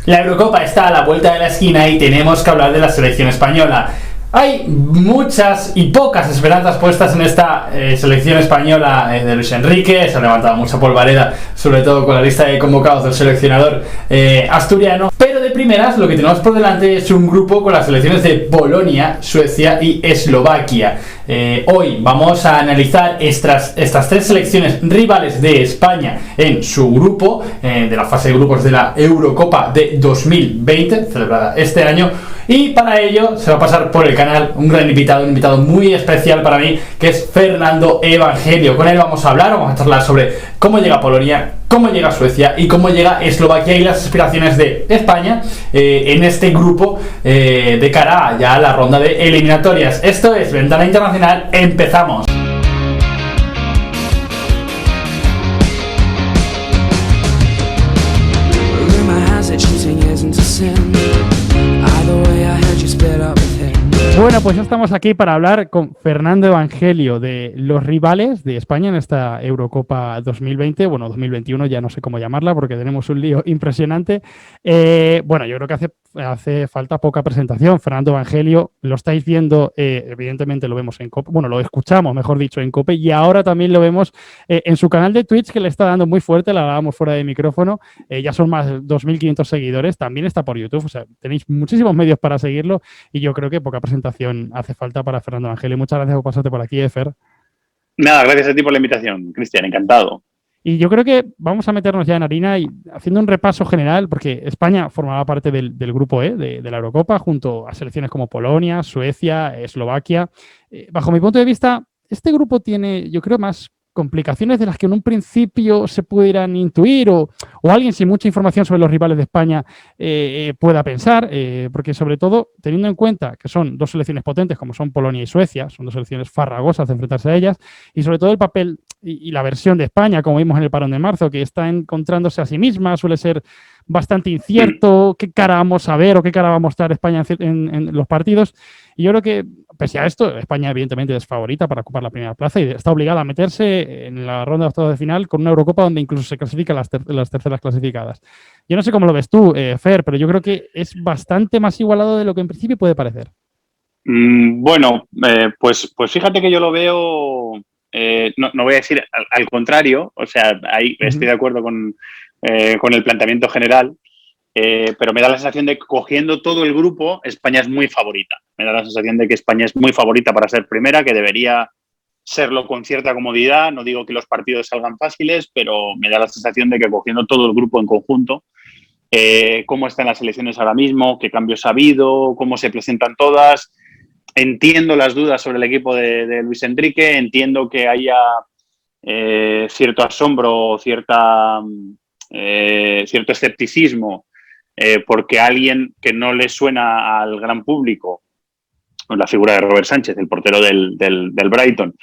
La Eurocopa está a la vuelta de la esquina y tenemos que hablar de la selección española. Hay muchas y pocas esperanzas puestas en esta selección española de Luis Enrique. Se ha levantado mucha polvareda, sobre todo con la lista de convocados del seleccionador asturiano. Pero de primeras lo que tenemos por delante es un grupo con las selecciones de Polonia, Suecia y Eslovaquia. Hoy vamos a analizar estas tres selecciones rivales de España en su grupo, de la fase de grupos de la Eurocopa de 2020, celebrada este año. Y para ello se va a pasar por el canal un gran invitado, un invitado muy especial para mí, que es Fernando Evangelio. Con él vamos a hablar, vamos a charlar sobre cómo llega Polonia, cómo llega Suecia y cómo llega Eslovaquia y las aspiraciones de España en este grupo de cara ya a la ronda de eliminatorias. Esto es Ventana Internacional, empezamos. Bueno, pues ya estamos aquí para hablar con Fernando Evangelio de los rivales de España en esta Eurocopa 2020, bueno, 2021, ya no sé cómo llamarla porque tenemos un lío impresionante. Bueno, yo creo que hace falta poca presentación. Fernando Evangelio, lo estáis viendo, evidentemente lo vemos en COPE, bueno, lo escuchamos, mejor dicho, en COPE, y ahora también lo vemos en su canal de Twitch, que le está dando muy fuerte, la hablábamos fuera de micrófono, ya son más de 2.500 seguidores, también está por YouTube, o sea, tenéis muchísimos medios para seguirlo, y yo creo que poca presentación hace falta para Fernando Evangelio. Muchas gracias por pasarte por aquí, Fer. Nada, gracias a ti por la invitación, Cristian, encantado. Y yo creo que vamos a meternos ya en harina y haciendo un repaso general, porque España formaba parte del grupo E de la Eurocopa, junto a selecciones como Polonia, Suecia, Eslovaquia. Bajo mi punto de vista, este grupo tiene, yo creo, más complicaciones de las que en un principio se pudieran intuir o alguien sin mucha información sobre los rivales de España pueda pensar, porque sobre todo teniendo en cuenta que son dos selecciones potentes como son Polonia y Suecia, son dos selecciones farragosas de enfrentarse a ellas, y sobre todo el papel y la versión de España, como vimos en el parón de marzo, que está encontrándose a sí misma, suele ser bastante incierto qué cara vamos a ver o qué cara va a mostrar España en los partidos. Y yo creo que, pese a esto, España evidentemente es favorita para ocupar la primera plaza y está obligada a meterse en la ronda de octavos de final con una Eurocopa donde incluso se clasifican las terceras clasificadas. Yo no sé cómo lo ves tú, Fer, pero yo creo que es bastante más igualado de lo que en principio puede parecer. Bueno, pues fíjate que yo lo veo, no voy a decir al contrario, o sea, ahí estoy de acuerdo con el planteamiento general, pero me da la sensación de que cogiendo todo el grupo, España es muy favorita. Me da la sensación de que España es muy favorita para ser primera, que debería serlo con cierta comodidad. No digo que los partidos salgan fáciles, pero me da la sensación de que cogiendo todo el grupo en conjunto, cómo están las elecciones ahora mismo, qué cambios ha habido, cómo se presentan todas. Entiendo las dudas sobre el equipo de Luis Enrique, entiendo que haya cierto asombro, cierto escepticismo, porque alguien que no le suena al gran público, la figura de Robert Sánchez, el portero del Brighton,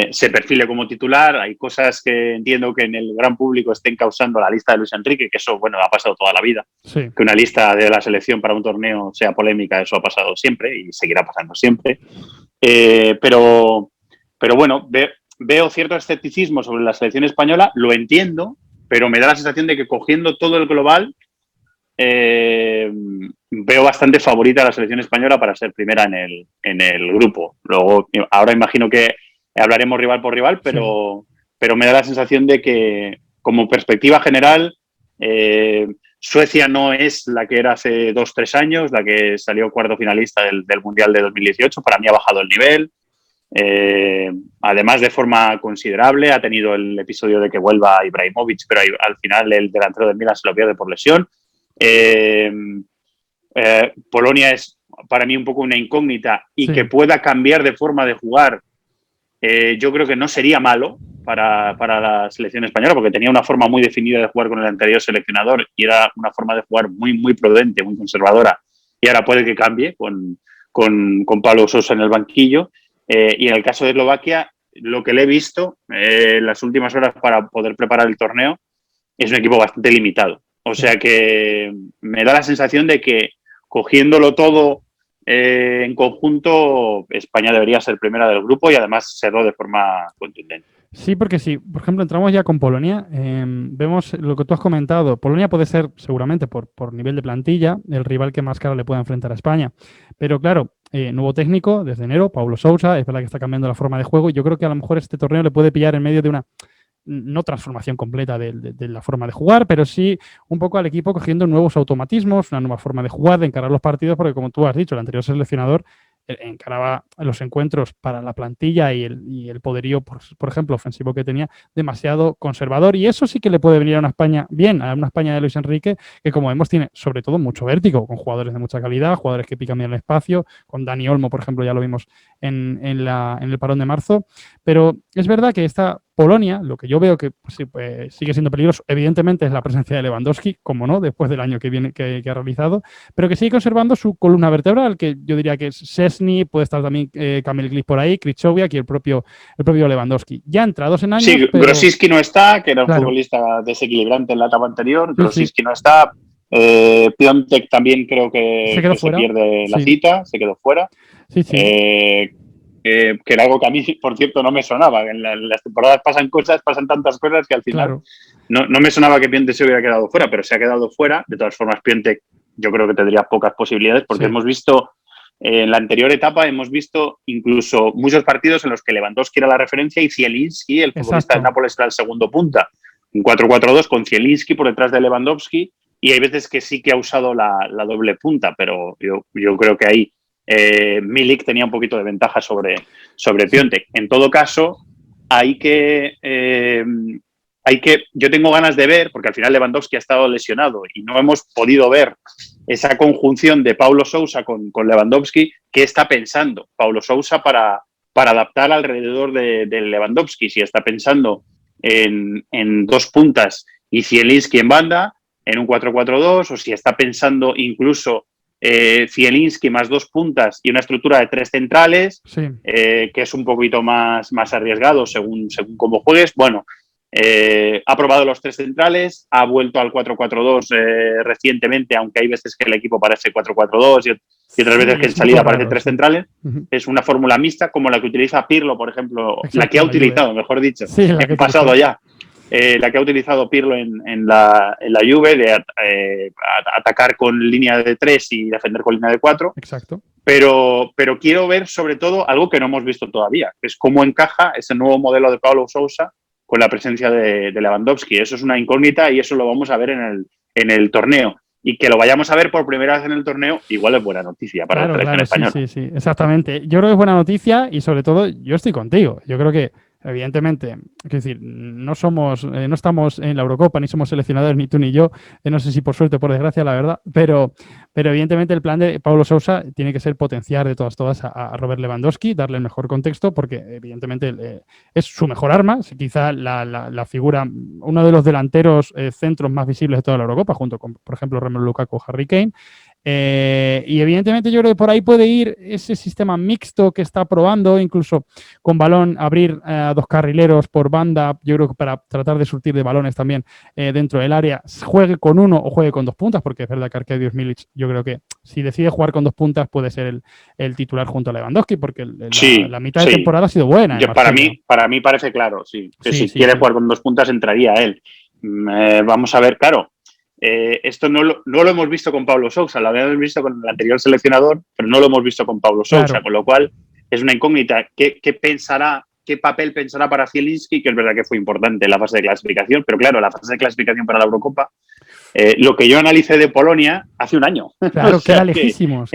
se perfile como titular. Hay cosas que entiendo que en el gran público estén causando la lista de Luis Enrique, que eso, bueno, ha pasado toda la vida. Sí. Que una lista de la selección para un torneo sea polémica, eso ha pasado siempre y seguirá pasando siempre. Pero bueno, veo cierto escepticismo sobre la selección española, lo entiendo, pero me da la sensación de que cogiendo todo el global, veo bastante favorita a la selección española para ser primera en el grupo. Luego, ahora imagino que hablaremos rival por rival, pero me da la sensación de que, como perspectiva general, Suecia no es la que era hace 2-3 años, la que salió cuarto finalista del Mundial de 2018. Para mí ha bajado el nivel. Además, de forma considerable, ha tenido el episodio de que vuelva Ibrahimovic, pero al final el delantero del Milan se lo pierde por lesión. Polonia es para mí un poco una incógnita y que pueda cambiar de forma de jugar, yo creo que no sería malo para la selección española, porque tenía una forma muy definida de jugar con el anterior seleccionador y era una forma de jugar muy, muy prudente, muy conservadora, y ahora puede que cambie con Pablo Sousa en el banquillo. Y en el caso de Eslovaquia, lo que le he visto las últimas horas para poder preparar el torneo es un equipo bastante limitado. O sea que me da la sensación de que cogiéndolo todo en conjunto, España debería ser primera del grupo y además serlo de forma contundente. Sí, porque sí. Por ejemplo, entramos ya con Polonia. Vemos lo que tú has comentado. Polonia puede ser, seguramente, por nivel de plantilla, el rival que más cara le pueda enfrentar a España. Pero claro, nuevo técnico desde enero, Paulo Sousa, es verdad que está cambiando la forma de juego. Y yo creo que a lo mejor este torneo le puede pillar en medio de una, no transformación completa de la forma de jugar, pero sí un poco al equipo cogiendo nuevos automatismos, una nueva forma de jugar, de encarar los partidos, porque como tú has dicho, el anterior seleccionador encaraba los encuentros para la plantilla y el poderío, por ejemplo, ofensivo que tenía, demasiado conservador. Y eso sí que le puede venir a una España bien, a una España de Luis Enrique, que como vemos tiene sobre todo mucho vértigo, con jugadores de mucha calidad, jugadores que pican bien el espacio, con Dani Olmo, por ejemplo, ya lo vimos en el parón de marzo. Pero es verdad que esta Polonia, lo que yo veo que sigue siendo peligroso, evidentemente, es la presencia de Lewandowski, como no, después del año que ha realizado, pero que sigue conservando su columna vertebral, que yo diría que es Szczęsny, puede estar también Kamil Glik por ahí, Krychowiak y el propio Lewandowski. Ya entrados en años. Sí, pero... Grosicki no está, que era un claro, futbolista desequilibrante en la etapa anterior. sí, Grosicki no está. Piontek también creo se que quedó se fuera. pierde la Sí, cita, se quedó fuera. sí, sí. Que era algo que a mí, por cierto, no me sonaba. En las temporadas pasan tantas cosas que al final Claro. no me sonaba que Piontek se hubiera quedado fuera, pero se ha quedado fuera. De todas formas, Piontek yo creo que tendría pocas posibilidades porque Sí. hemos visto, en la anterior etapa, hemos visto incluso muchos partidos en los que Lewandowski era la referencia y Zielinski, el futbolista Exacto. del Nápoles, era el segundo punta. Un 4-4-2 con Zielinski por detrás de Lewandowski y hay veces que sí que ha usado la doble punta, pero yo creo que ahí Milik tenía un poquito de ventaja sobre Piontek. En todo caso, yo tengo ganas de ver, porque al final Lewandowski ha estado lesionado y no hemos podido ver esa conjunción de Paulo Sousa con Lewandowski. ¿Qué está pensando Paulo Sousa para adaptar alrededor de Lewandowski? Si está pensando en dos puntas y Zielinski en banda, en un 4-4-2, o si está pensando incluso Zielinski más dos puntas y una estructura de tres centrales, Sí. que es un poquito más arriesgado según cómo juegues. Bueno, ha probado los tres centrales, ha vuelto al 4-4-2 recientemente, aunque hay veces que el equipo parece 4-4-2 y otras veces que en salida aparecen tres centrales. Es una fórmula mixta como la que utiliza Pirlo, por ejemplo. Exacto, la que ha la utilizado, Juve. mejor dicho, Sí, la que en pasado utilizó. ya. La que ha utilizado Pirlo en la Juve, de atacar con línea de 3 y defender con línea de 4. Exacto. Pero quiero ver sobre todo algo que no hemos visto todavía, que es cómo encaja ese nuevo modelo de Paulo Sousa con la presencia de Lewandowski. Eso es una incógnita y eso lo vamos a ver en el torneo. Y que lo vayamos a ver por primera vez en el torneo, igual es buena noticia para la selección española. Sí, exactamente. Yo creo que es buena noticia y sobre todo yo estoy contigo. Yo creo que evidentemente, es decir, no estamos en la Eurocopa, ni somos seleccionadores, ni tú ni yo, no sé si por suerte o por desgracia, la verdad, pero evidentemente el plan de Paulo Sousa tiene que ser potenciar de todas a Robert Lewandowski, darle el mejor contexto, porque evidentemente es su mejor arma, quizá la figura, uno de los delanteros centros más visibles de toda la Eurocopa, junto con, por ejemplo, Romelu Lukaku o Harry Kane. Y evidentemente yo creo que por ahí puede ir ese sistema mixto que está probando, incluso con balón abrir a dos carrileros por banda, yo creo que para tratar de surtir de balones también dentro del área, juegue con uno o juegue con dos puntas, porque es verdad que Arkadiusz Milik, yo creo que si decide jugar con dos puntas puede ser el titular junto a Lewandowski, porque la mitad de temporada ha sido buena. Para mí parece claro, sí. Que si quiere jugar con dos puntas entraría él. Vamos a ver, claro. Esto no lo hemos visto con Paulo Sousa, lo habíamos visto con el anterior seleccionador, pero no lo hemos visto con Paulo Sousa, claro. Con lo cual es una incógnita. ¿Qué papel pensará para Zielinski? Que es verdad que fue importante en la fase de clasificación, pero claro, la fase de clasificación para la Eurocopa, lo que yo analicé de Polonia hace un año. Claro, queda lejísimos.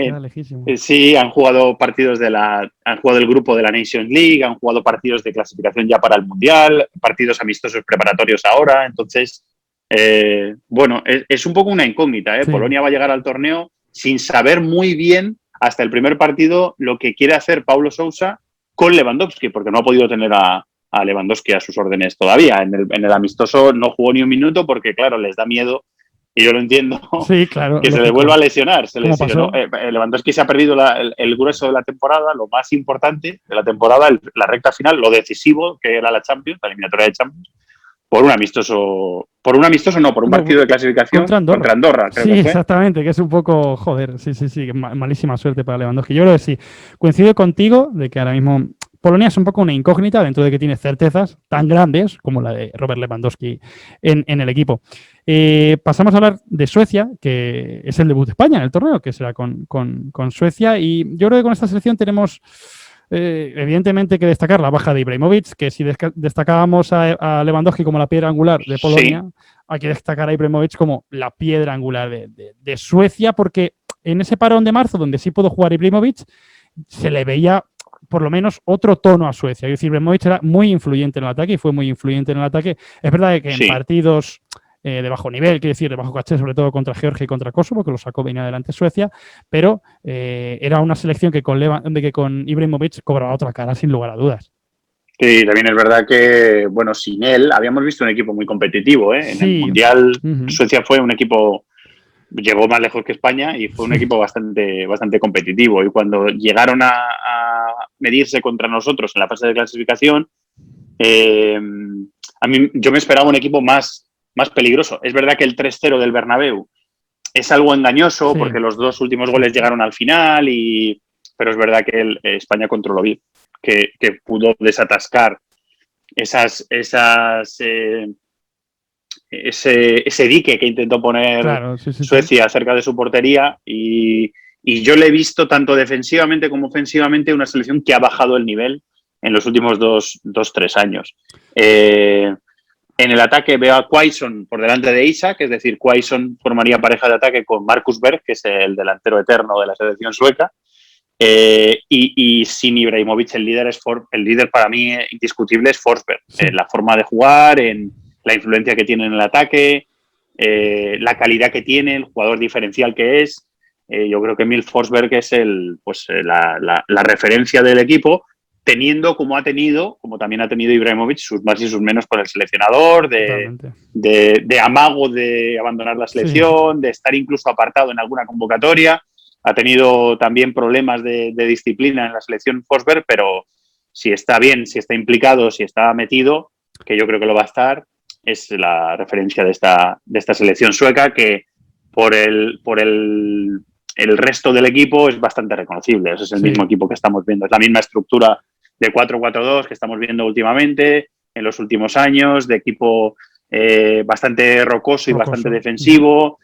Sí, han jugado partidos han jugado el grupo de la Nations League, han jugado partidos de clasificación ya para el Mundial, partidos amistosos preparatorios ahora, entonces... bueno, es un poco una incógnita. Sí. Polonia va a llegar al torneo sin saber muy bien hasta el primer partido lo que quiere hacer Paulo Sousa con Lewandowski, porque no ha podido tener a Lewandowski a sus órdenes todavía. En el amistoso no jugó ni un minuto porque, claro, les da miedo, y yo lo entiendo, sí, claro, que se le vuelva a lesionar. Lewandowski se ha perdido el grueso de la temporada, lo más importante de la temporada, la recta final, lo decisivo, que era la Champions, la eliminatoria de Champions. por un amistoso no, por un partido de clasificación contra Andorra, creo sí, que fue. Exactamente, que es un poco, joder, sí, malísima suerte para Lewandowski. Yo creo que sí, coincido contigo de que ahora mismo Polonia es un poco una incógnita dentro de que tiene certezas tan grandes como la de Robert Lewandowski en el equipo. Pasamos a hablar de Suecia, que es el debut de España en el torneo, que será con Suecia, y yo creo que con esta selección tenemos evidentemente que destacar la baja de Ibrahimovic, que si destacábamos a Lewandowski como la piedra angular de Polonia, hay que destacar a Ibrahimovic como la piedra angular de Suecia, porque en ese parón de marzo, donde sí pudo jugar Ibrahimovic, se le veía por lo menos otro tono a Suecia. Es decir, Ibrahimovic era muy influyente en el ataque y fue muy influyente en el ataque. Es verdad que en partidos de bajo nivel, quiero decir, de bajo caché, sobre todo contra Georgia y contra Kosovo, que lo sacó bien adelante Suecia, pero era una selección que con Ibrahimovic cobraba otra cara, sin lugar a dudas. Sí, también es verdad que, bueno, sin él habíamos visto un equipo muy competitivo, ¿eh? En el Mundial, Suecia fue un equipo, llegó más lejos que España y fue un equipo bastante competitivo. Y cuando llegaron a medirse contra nosotros en la fase de clasificación, yo me esperaba un equipo más peligroso. Es verdad que el 3-0 del Bernabéu es algo engañoso porque los dos últimos goles llegaron al final, pero es verdad que España controló bien, que pudo desatascar ese dique que intentó poner Suecia cerca de su portería y yo le he visto tanto defensivamente como ofensivamente una selección que ha bajado el nivel en los últimos 2-3 años. En el ataque veo a Quaison por delante de Isak, es decir, Quaison formaría pareja de ataque con Marcus Berg, que es el delantero eterno de la selección sueca. Y sin Ibrahimovic, el líder para mí indiscutible es Forsberg. En la forma de jugar, en la influencia que tiene en el ataque, la calidad que tiene, el jugador diferencial que es. Yo creo que Emil Forsberg es la referencia del equipo, teniendo como también ha tenido Ibrahimovic, sus más y sus menos con el seleccionador, de amago de abandonar la selección, de estar incluso apartado en alguna convocatoria. Ha tenido también problemas de disciplina en la selección Forsberg, pero si está bien, si está implicado, si está metido, que yo creo que lo va a estar, es la referencia de esta selección sueca que por el resto del equipo es bastante reconocible. Ese es el mismo equipo que estamos viendo. Es la misma estructura de 4-4-2 que estamos viendo últimamente, en los últimos años, de equipo bastante rocoso y bastante defensivo,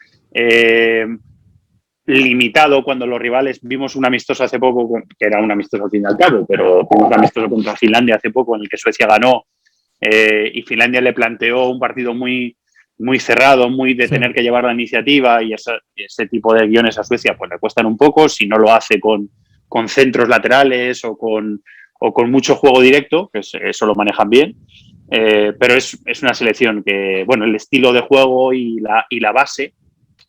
limitado cuando los rivales, vimos un amistoso hace poco, que era un amistoso al fin y al cabo, pero vimos un amistoso contra Finlandia hace poco en el que Suecia ganó y Finlandia le planteó un partido muy cerrado, muy de tener que llevar la iniciativa y ese tipo de guiones a Suecia pues le cuestan un poco si no lo hace con centros laterales o con mucho juego directo, que eso lo manejan bien, pero es una selección que, bueno, el estilo de juego y la base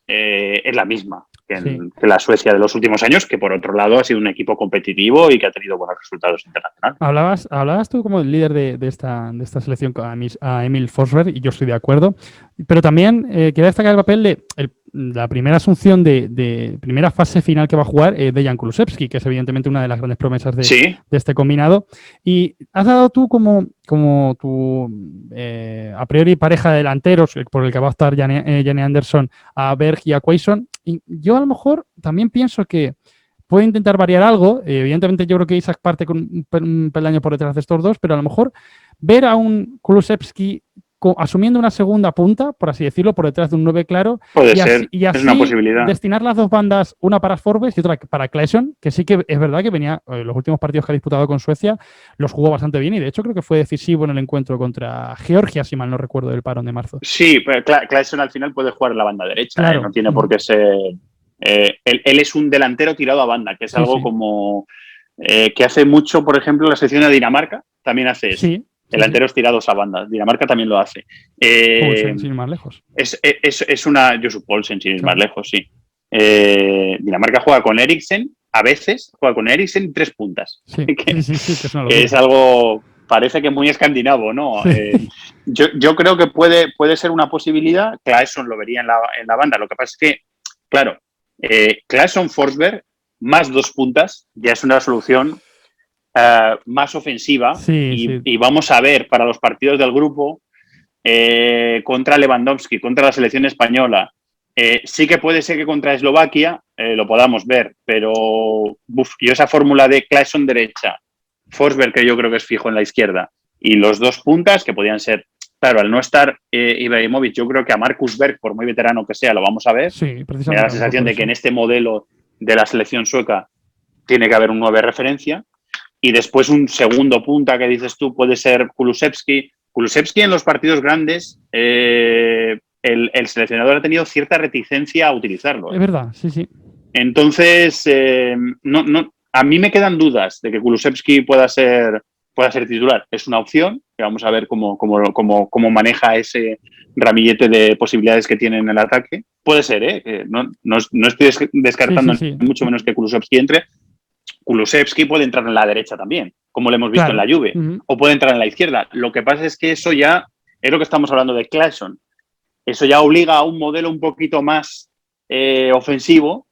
es la misma que la Suecia de los últimos años, que por otro lado ha sido un equipo competitivo y que ha tenido buenos resultados internacionales. Hablabas tú como el líder de esta selección a Emil Forsberg, y yo estoy de acuerdo, pero también quería destacar el papel de la primera asunción de primera fase final que va a jugar de Jan Kulusevski, que es evidentemente una de las grandes promesas de este combinado. Y has dado tú como tu a priori pareja de delanteros por el que va a estar Janne Andersson, a Berg y a Quaison. Y yo a lo mejor también pienso que puede intentar variar algo. Evidentemente yo creo que Isak parte con un peldaño por detrás de estos dos, pero a lo mejor ver a un Kulusevski asumiendo una segunda punta, por así decirlo, por detrás de un 9 claro. Puede ser, y así es una posibilidad. Destinar las dos bandas, una para Forsberg y otra para Claesson, que sí que es verdad que venía, los últimos partidos que ha disputado con Suecia, los jugó bastante bien y de hecho creo que fue decisivo en el encuentro contra Georgia, si mal no recuerdo, del parón de marzo. Sí, pero Claesson al final puede jugar en la banda derecha, claro. No tiene por qué ser... él es un delantero tirado a banda, que es algo como... que hace mucho, por ejemplo, la selección de Dinamarca también hace eso. Sí. Delanteros tirados a banda. Dinamarca también lo hace. Poulsen, sin ir más lejos. Es una... Joseph Poulsen, sin ir más lejos, sí. Dinamarca juega con Eriksen, a veces juega con Eriksen y 3 puntas. Sí, que es algo... Parece que muy escandinavo, ¿no? Sí. Yo creo que puede ser una posibilidad. Claesson lo vería en la banda. Lo que pasa es que, claro, Claesson-Forsberg más 2 puntas ya es una solución más ofensiva y vamos a ver para los partidos del grupo contra Lewandowski, contra la selección española. Sí que puede ser que contra Eslovaquia lo podamos ver, pero yo esa fórmula de Claesson derecha, Forsberg, que yo creo que es fijo en la izquierda, y los dos puntas, que podían ser, claro, al no estar Ibrahimovic, yo creo que a Marcus Berg, por muy veterano que sea, lo vamos a ver. Sí, precisamente. Me da la sensación de que en este modelo de la selección sueca tiene que haber un 9 referencia, y después un segundo punta que dices tú puede ser Kulusevski. Kulusevski en los partidos grandes, el seleccionador ha tenido cierta reticencia a utilizarlo. Es verdad, sí, sí. Entonces, a mí me quedan dudas de que Kulusevski pueda ser titular. Es una opción, que vamos a ver cómo maneja ese ramillete de posibilidades que tiene en el ataque. Puede ser, que no estoy descartando mucho menos que Kulusevski entre. Kulusevski puede entrar en la derecha también, como lo hemos visto en la Juve, o puede entrar en la izquierda. Lo que pasa es que eso ya es lo que estamos hablando de Claesson. Eso ya obliga a un modelo un poquito más ofensivo,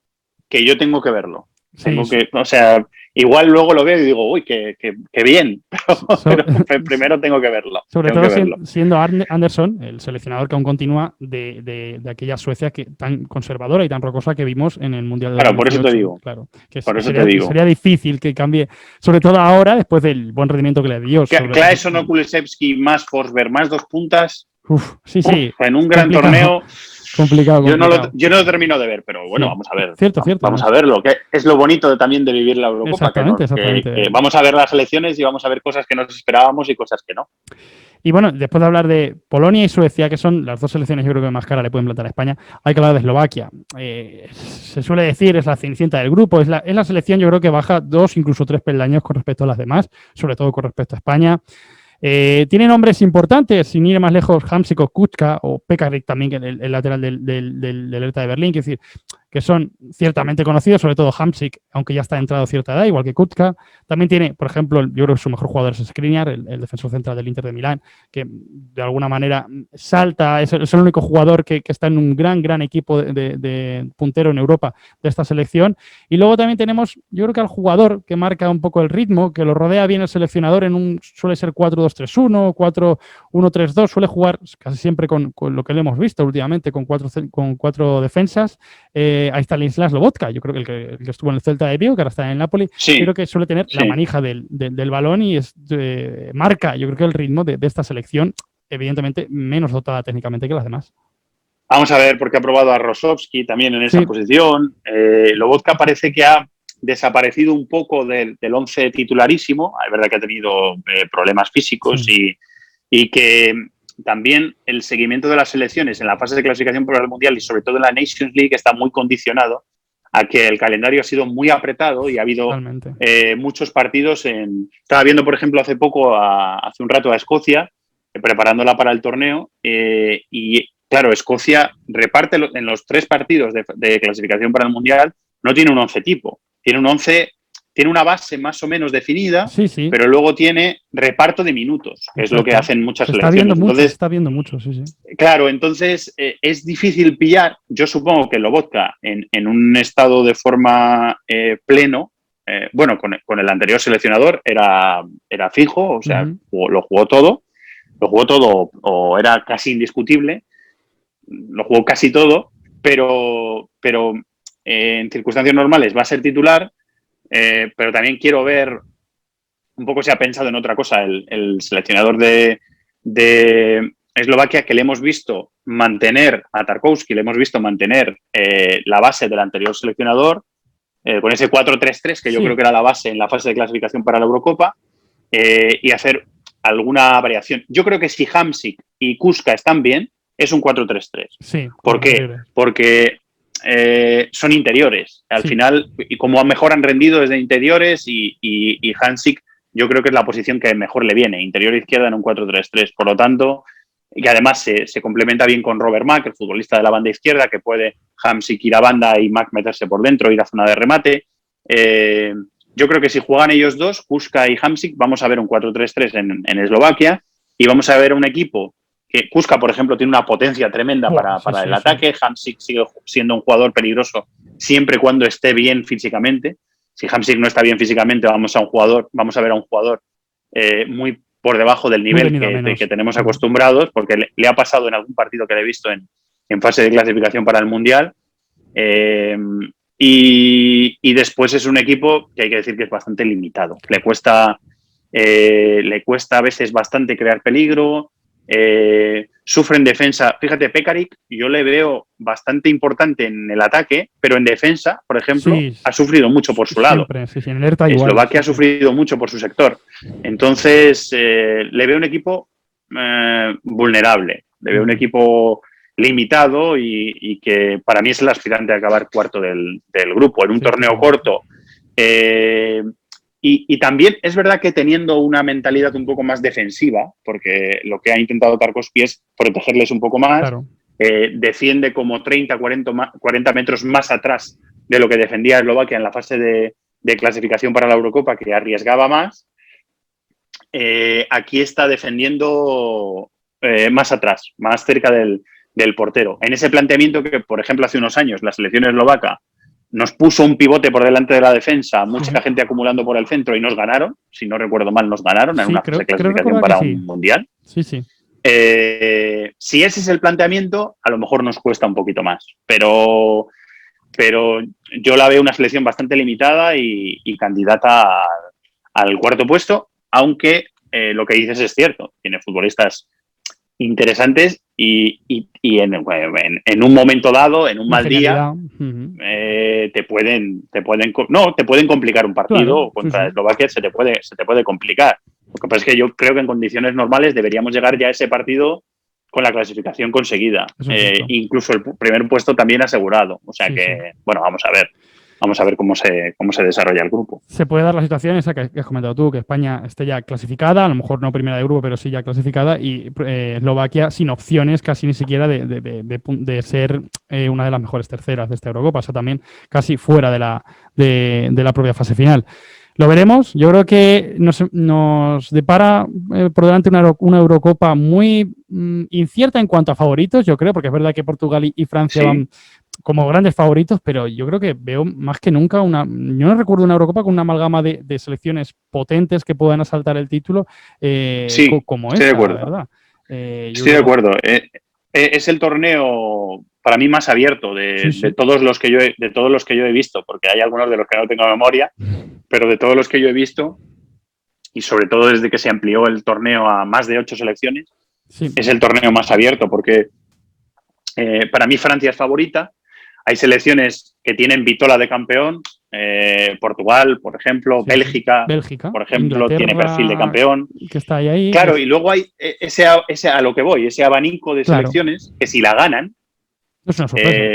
que yo tengo que verlo. O sea, igual luego lo veo y digo, uy, qué bien, pero primero tengo que verlo. Sobre todo siendo Andersson, el seleccionador que aún continúa de aquella Suecia tan conservadora y tan rocosa que vimos en el Mundial de 2018. Por eso te digo. Claro, que sería difícil que cambie, sobre todo ahora, después del buen rendimiento que le dio. Claesson o Kulusevski más Forsberg más dos puntas. Sí. En un gran torneo. Complicado. Yo no lo termino de ver, pero bueno, vamos a ver. Cierto. Vamos a verlo, que es lo bonito también de vivir la Eurocopa. Exactamente. Que vamos a ver las elecciones y vamos a ver cosas que nos esperábamos y cosas que no. Y bueno, después de hablar de Polonia y Suecia, que son las dos selecciones yo creo que más cara le pueden plantar a España, hay que hablar de Eslovaquia. Se suele decir, es la cenicienta del grupo, es la selección yo creo que baja 2, incluso 3 peldaños con respecto a las demás, sobre todo con respecto a España. Tiene nombres importantes, sin ir más lejos, Hamsik o Kučka, o Pekarik también, el lateral del Hertha de Berlín, que decir, que son ciertamente conocidos, sobre todo Hamsik, aunque ya está entrado a cierta edad, igual que Kučka. También tiene, por ejemplo, yo creo que su mejor jugador es Skriniar, el defensor central del Inter de Milán, que de alguna manera salta, es el único jugador que está en un gran equipo de puntero en Europa de esta selección. Y luego también tenemos, yo creo que al jugador que marca un poco el ritmo, que lo rodea bien el seleccionador suele ser 4-2-3-1, 4-1-3-2, suele jugar casi siempre con lo que le hemos visto últimamente, con cuatro defensas. Ahí está Ladislas Lobotka, yo creo que el que estuvo en el Celta de Vigo, que ahora está en el Napoli, creo que suele tener la manija del balón y marca, yo creo que el ritmo de esta selección, evidentemente menos dotada técnicamente que las demás. Vamos a ver, porque ha probado a Rosowski también en esa posición. Lobotka parece que ha desaparecido un poco del once titularísimo. Es verdad que ha tenido problemas físicos y que también el seguimiento de las selecciones en la fase de clasificación para el Mundial y sobre todo en la Nations League está muy condicionado a que el calendario ha sido muy apretado y ha habido muchos partidos. Estaba viendo, por ejemplo, hace un rato a Escocia, preparándola para el torneo, y claro, Escocia reparte en los 3 partidos de clasificación para el Mundial, no tiene un 11 tipo, tiene una base más o menos definida, pero luego tiene reparto de minutos, que es lo que hacen muchas selecciones. Está viendo mucho, sí. Claro, entonces es difícil pillar. Yo supongo que Lobotka en un estado de forma pleno, con el anterior seleccionador era fijo, o sea, lo jugó todo o era casi indiscutible, lo jugó casi todo, pero en circunstancias normales va a ser titular. Pero también quiero ver un poco si ha pensado en otra cosa el seleccionador de Eslovaquia, que le hemos visto mantener a Tarkowski, le hemos visto mantener la base del anterior seleccionador con ese 4-3-3 que yo creo que era la base en la fase de clasificación para la Eurocopa, y hacer alguna variación. Yo creo que si Hamsik y Kučka están bien, es un 4-3-3. Sí. ¿Por qué? Porque son interiores. Al final, y como mejor han rendido desde interiores, y Hamsik yo creo que es la posición que mejor le viene, interior izquierda en un 4-3-3. Por lo tanto, y además se complementa bien con Robert Mack, el futbolista de la banda izquierda, que puede Hamsik ir a banda y Mack meterse por dentro, ir a zona de remate. Yo creo que si juegan ellos dos, Kučka y Hamsik, vamos a ver un 4-3-3 en Eslovaquia, y vamos a ver un equipo que Kučka, por ejemplo, tiene una potencia tremenda para el ataque. Hamsik sigue siendo un jugador peligroso siempre y cuando esté bien físicamente. Si Hamsik no está bien físicamente, vamos a ver a un jugador muy por debajo del nivel que tenemos acostumbrados, porque le ha pasado en algún partido que le he visto en fase de clasificación para el Mundial. Y después es un equipo que hay que decir que es bastante limitado. Le cuesta a veces bastante crear peligro, sufre en defensa. Fíjate, Pekarik yo le veo bastante importante en el ataque, pero en defensa, por ejemplo, ha sufrido mucho por su lado. En alerta igual. Eslovaquia ha sufrido mucho por su sector. Entonces, le veo un equipo vulnerable, le veo un equipo limitado y que para mí es el aspirante a acabar cuarto del grupo, en un torneo corto. Y también es verdad que teniendo una mentalidad un poco más defensiva, porque lo que ha intentado Tarkowski es protegerles un poco más, defiende como 40 metros más atrás de lo que defendía Eslovaquia en la fase de clasificación para la Eurocopa, que arriesgaba más. Aquí está defendiendo más atrás, más cerca del portero. En ese planteamiento que, por ejemplo, hace unos años la selección eslovaca nos puso un pivote por delante de la defensa, mucha gente acumulando por el centro y nos ganaron, si no recuerdo mal, nos ganaron en una fase de clasificación para un mundial. Sí. Si ese es el planteamiento, a lo mejor nos cuesta un poquito más, pero yo la veo una selección bastante limitada y candidata al cuarto puesto, aunque lo que dices es cierto, tiene futbolistas interesantes y en un momento dado, en un mal día, te pueden complicar un partido contra Eslovaquia, se te puede complicar. Lo que pasa es que yo creo que en condiciones normales deberíamos llegar ya a ese partido con la clasificación conseguida, incluso el primer puesto también asegurado. O sea bueno, vamos a ver. Vamos a ver cómo se desarrolla el grupo. Se puede dar la situación esa que has comentado tú, que España esté ya clasificada, a lo mejor no primera de grupo, pero sí ya clasificada, y Eslovaquia sin opciones casi ni siquiera de ser una de las mejores terceras de esta Eurocopa, o sea, también casi fuera de la propia fase final. Lo veremos. Yo creo que nos depara por delante una Eurocopa muy incierta en cuanto a favoritos, yo creo, porque es verdad que Portugal y Francia van como grandes favoritos, pero yo creo que veo más que nunca yo no recuerdo una Eurocopa con una amalgama de selecciones potentes que puedan asaltar el título como esta, estoy de acuerdo. ¿verdad? Estoy de acuerdo. Es el torneo para mí más abierto de todos los que yo he visto, porque hay algunos de los que no tengo memoria, pero de todos los que yo he visto, y sobre todo desde que se amplió el torneo a más de 8 selecciones, es el torneo más abierto, porque para mí Francia es favorita. Hay selecciones que tienen vitola de campeón, Portugal, por ejemplo, Bélgica, por ejemplo, Inglaterra, tiene perfil de campeón. Que está ahí. Claro, y luego hay a lo que voy, ese abanico de selecciones que si la ganan,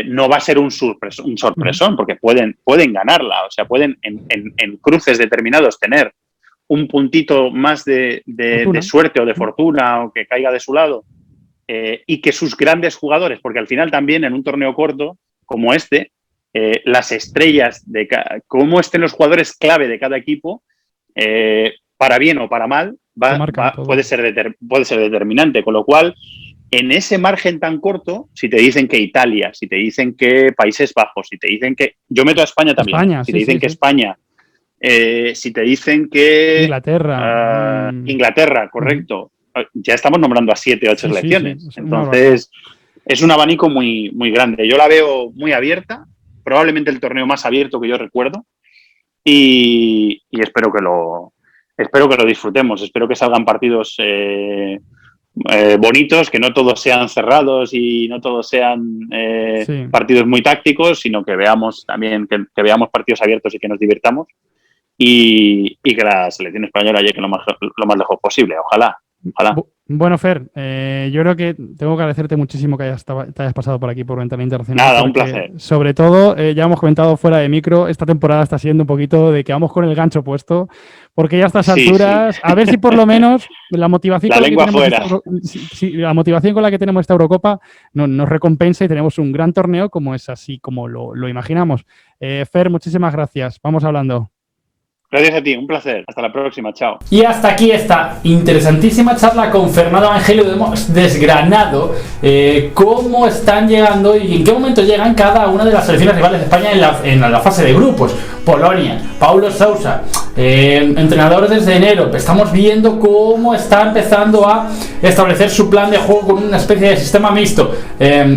no va a ser un sorpresón, porque pueden ganarla, o sea, pueden en cruces determinados tener un puntito más de suerte o de fortuna o que caiga de su lado, y que sus grandes jugadores, porque al final también en un torneo corto como las estrellas cómo estén los jugadores clave de cada equipo, para bien o para mal, puede ser determinante, con lo cual en ese margen tan corto, si te dicen que Italia, si te dicen que Países Bajos, si te dicen que... Yo meto a España también. Si te dicen que España, si te dicen que... Inglaterra, correcto. Ya estamos nombrando a 7 o 8 selecciones. Entonces, es un abanico muy, muy grande. Yo la veo muy abierta, probablemente el torneo más abierto que yo recuerdo, y espero que lo disfrutemos. Espero que salgan partidos bonitos, que no todos sean cerrados y no todos sean partidos muy tácticos, sino que veamos también que veamos partidos abiertos y que nos divirtamos, y que la selección española llegue lo más lejos posible. Ojalá. Bueno, Fer, yo creo que tengo que agradecerte muchísimo que te hayas pasado por aquí por Ventana Internacional. Nada, un placer. Sobre todo, ya hemos comentado fuera de micro, esta temporada está siendo un poquito de que vamos con el gancho puesto, porque ya a estas alturas, a ver si por lo menos la motivación la motivación con la que tenemos esta Eurocopa nos recompensa y tenemos un gran torneo como es así como lo imaginamos. Fer, muchísimas gracias. Vamos hablando. Gracias a ti, un placer. Hasta la próxima, chao. Y hasta aquí esta interesantísima charla con Fernando Evangelio. Hemos desgranado cómo están llegando y en qué momento llegan cada una de las selecciones rivales de España en la fase de grupos. Polonia, Paulo Sousa, entrenador desde enero. Estamos viendo cómo está empezando a establecer su plan de juego con una especie de sistema mixto.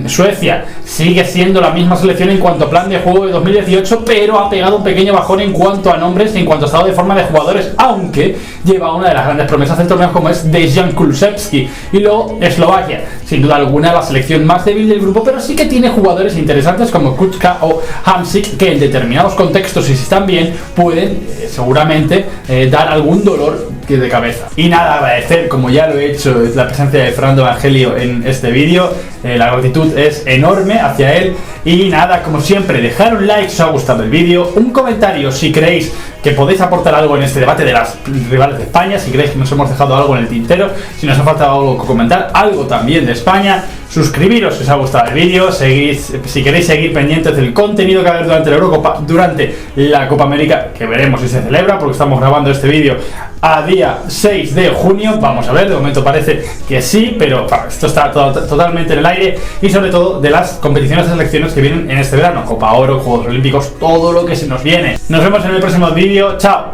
Suecia sigue siendo la misma selección en cuanto a plan de juego de 2018, pero ha pegado un pequeño bajón en cuanto a nombres y en cuanto a estado de forma de jugadores, aunque lleva una de las grandes promesas del torneo como es Dejan Kulusevski. Y luego Eslovaquia, sin duda alguna la selección más débil del grupo, pero sí que tiene jugadores interesantes como Kuczka o Hamsik, que en determinados contextos, y si están bien, pueden seguramente dar algún dolor de cabeza. Y nada, agradecer, como ya lo he hecho, la presencia de Fernando Evangelio en este vídeo. La gratitud es enorme hacia él. Y nada, como siempre, dejar un like si os ha gustado el vídeo, un comentario si creéis que podéis aportar algo en este debate de las rivales de España, si creéis que nos hemos dejado algo en el tintero, si nos ha faltado algo que comentar, algo también de España. Suscribiros si os ha gustado el vídeo, si queréis seguir pendientes del contenido que va a haber durante la Eurocopa, durante la Copa América, que veremos si se celebra, porque estamos grabando este vídeo a día 6 de junio, vamos a ver, de momento parece que sí, pero esto está totalmente en el aire, y sobre todo de las competiciones de selecciones que vienen en este verano, Copa Oro, Juegos Olímpicos, todo lo que se nos viene. Nos vemos en el próximo vídeo, chao.